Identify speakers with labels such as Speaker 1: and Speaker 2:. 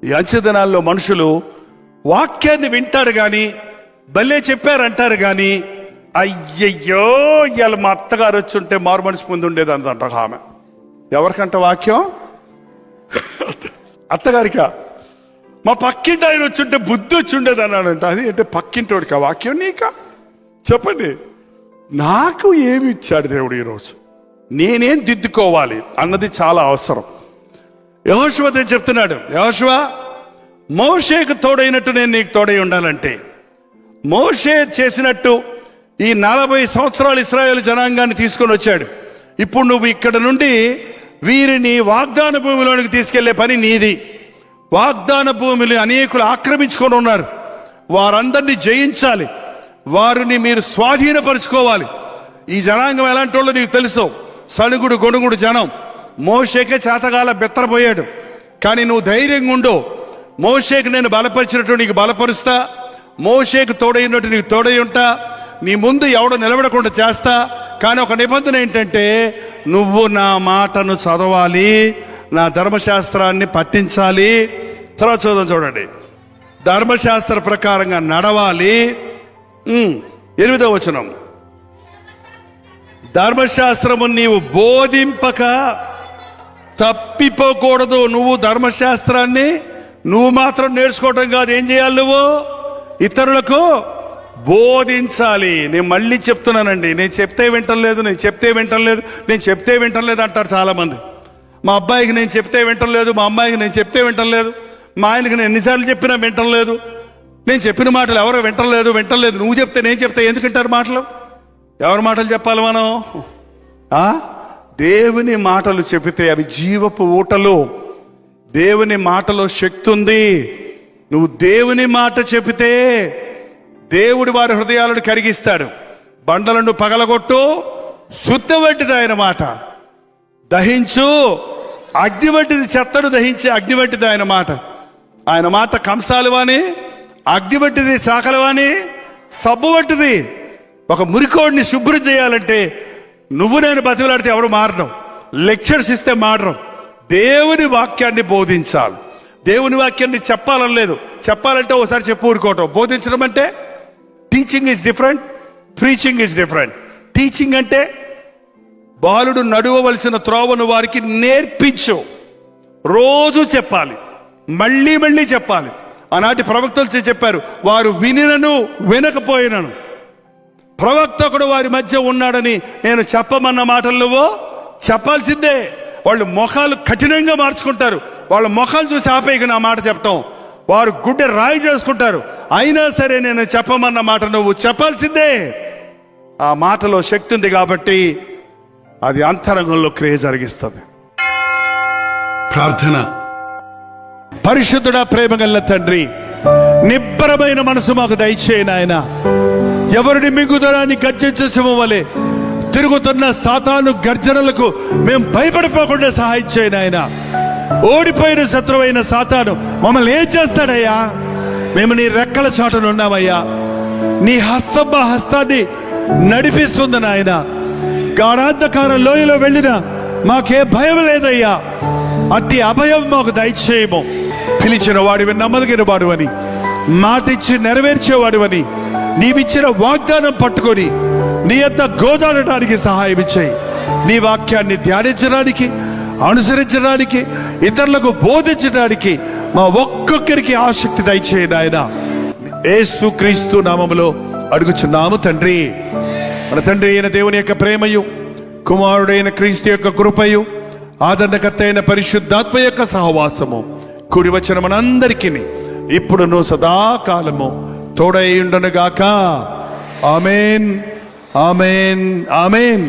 Speaker 1: ఈ అంచె దినాల్లో మనుషులు వాక్యాన్ని వింటారు కానీ, భలే చెప్పారంటారు కానీ, అయ్యయ్యో ఇవాళ మా అత్తగారు వచ్చి ఉంటే మారు మనసు ముందు ఉండేది అంట ఆమె. ఎవరికంట వాక్యం? అత్తగారికా? మా పక్కింటి ఆయన వచ్చి ఉంటే బుద్ధి వచ్చి ఉండేది అన్నాడంట. అది అంటే పక్కింటోడికా వాక్యం? నీకా? చెప్పండి. నాకు ఏమి ఇచ్చాడు దేవుడు ఈరోజు, నేనేం దిద్దుకోవాలి అన్నది చాలా అవసరం. యెహోషువతో చెప్తున్నాడు, యెహోషువ, మోషేకు తోడైనట్టు నేను నీకు తోడై ఉండాలంటే, మోషే చేసినట్టు ఈ 40 సంవత్సరాలు ఇశ్రాయేలు జనాంగాన్ని తీసుకొని వచ్చాడు. ఇప్పుడు నువ్వు ఇక్కడ నుండి వీరిని వాగ్దాన భూమిలోనికి తీసుకెళ్లే పని నీది. వాగ్దాన భూమిని అనేకులు ఆక్రమించుకొని ఉన్నారు, వారందరినీ జయించాలి, వారిని మీరు స్వాధీనపరుచుకోవాలి. ఈ జనాంగం ఎలాంటి వాళ్ళు నీకు తెలుసు, సణుగుడు గొణుగుడు జనం. మోషేకే చేతగాల బెత్తరపోయాడు. కానీ నువ్వు ధైర్యంగా ఉండు, మోషేకు నేను బలపరిచినట్టు నీకు బలపరుస్తా, మోషేకు తోడైనట్టు నీకు తోడై ఉంటా, నీ ముందు ఎవడో నిలబడకుండా చేస్తా. కానీ ఒక నిబంధన ఏంటంటే, నువ్వు నా మాటను చదవాలి, నా ధర్మశాస్త్రాన్ని పఠించాలి. తర్వాత చూడండి, ధర్మశాస్త్ర ప్రకారంగా నడవాలి. 8వ వచనం, ధర్మశాస్త్రము నీవు బోధింపక తప్పిపోకూడదు. నువ్వు ధర్మశాస్త్రాన్ని నువ్వు మాత్రం నేర్చుకోవటం కాదు, ఏం చేయాలి? నువ్వు ఇతరులకు బోధించాలి. నేను మళ్ళీ చెప్తున్నానండి, నేను చెప్తే వింటలేదు, నేను చెప్తే వింటలేదు, నేను చెప్తే వింటలేదు అంటారు చాలామంది. మా అబ్బాయికి నేను చెప్తే వింటలేదు, మా అమ్మాయికి నేను చెప్తే వింటలేదు, మా ఆయనకి నేను ఎన్నిసార్లు చెప్పినా వింటలేదు, నేను చెప్పిన మాటలు ఎవరో వింటలేదు. నువ్వు చెప్తే నేను చెప్తే ఎందుకంటారు మాటలు? ఎవరి మాటలు చెప్పాలి మనం? దేవుని మాటలు చెబితే అవి జీవపు ఊటలు. దేవుని మాటలో శక్తి ఉంది. నువ్వు దేవుని మాట చెబితే దేవుడు వారి హృదయాలను కరిగిస్తాడు. బండలను పగలగొట్టు, శుద్ధ వంటిది ఆయన మాట. దహించు, అగ్ని వంటిది, చెత్తను దహించే అగ్ని వంటిది ఆయన మాట. ఆయన మాట కంసాలు వాని, అగ్ని వంటిది, చాకలు వాని, సబ్బు వంటిది. ఒక మురికోడిని శుభ్రం చేయాలంటే నువ్వు నేను బతిలాడితే ఎవరు మారడం, లెక్చర్స్ ఇస్తే మారడం. దేవుని వాక్యాన్ని బోధించాలి. దేవుని వాక్యాన్ని చెప్పాలని లేదు, చెప్పాలంటే ఒకసారి చెప్పు ఊరుకోవటం. బోధించడం అంటే teaching is different, preaching is different. Teaching అంటే బాలుడు నడువవలసిన త్రోవను వారికి నేర్పించు, రోజు చెప్పాలి, మళ్ళీ మళ్ళీ చెప్పాలి. ఆనాటి ప్రవక్తలు చెప్పారు, వారు వినినను వినకపోయినను ప్రవక్తకుడు వారి మధ్య ఉన్నాడని నేను చెప్పమన్న మాటలు నువ్వు చెప్పాల్సిందే. వాళ్ళు ముఖాలు కఠినంగా మార్చుకుంటారు, వాళ్ళ ముఖాలు చూసి ఆపేయకు నా మాట చెప్తాం. వారు గుడ్డె రాయి చేసుకుంటారు, అయినా సరే నేను చెప్పమన్న మాట నువ్వు చెప్పాల్సిందే. ఆ మాటలో శక్తి ఉంది కాబట్టి అది అంతరంగంలో క్రియ జరిగిస్తుంది. ప్రార్థన. పరిశుద్ధుడా, ప్రేమగల తండ్రి, నిబ్బరమైన మనసు మాకు దయచేయి నాయన. ఎవరిని మింగుదరాన్ని గర్జించే సింహం వలె తిరుగుతున్న సాతాను గర్జనలకు మేము భయపడిపోకుండా సహాయం చేయి నాయన. ఓడిపోయిన శత్రువైన సాతాను మమ్మల్ని ఏం చేస్తాడయ్యా? మేము నీ రెక్కల చాటున ఉన్నామయ్యా. నీ హస్తం మా హస్తాన్ని నడిపిస్తుంది నాయన. గాఢాంధకార లోయలో వెళ్ళినా మాకే భయం లేదయ్యా. అట్టి అభయం మాకు దయచేయము. పిలిచిన వాడివి, నమ్మదగిన వాడివని, మాటిచ్చి నెరవేర్చేవాడివని, నీవిచ్చిన వాగ్దానం పట్టుకొని నీ యొద్ద గోజాడటానికి సహాయం ఇచ్చేయి. నీ వాక్యాన్ని ధ్యానించడానికి, అనుసరించడానికి, ఇతరులకు బోధించడానికి మా ఒక్కొక్కరికి ఆసక్తి దయచేయి నాయన. యేసుక్రీస్తు నామములో అడుగుచున్నాము తండ్రి. మన తండ్రి అయిన దేవుని యొక్క ప్రేమయు, కుమారుడైన క్రీస్తు యొక్క కృపయు, ఆదరణకర్త అయిన పరిశుద్ధాత్మ యొక్క సహవాసము కూడి వచ్చిన మనందరికీ ఇప్పుడును సదాకాలము తోడై ఉండునుగాక. ఆమేన్, ఆమేన్, ఆమేన్.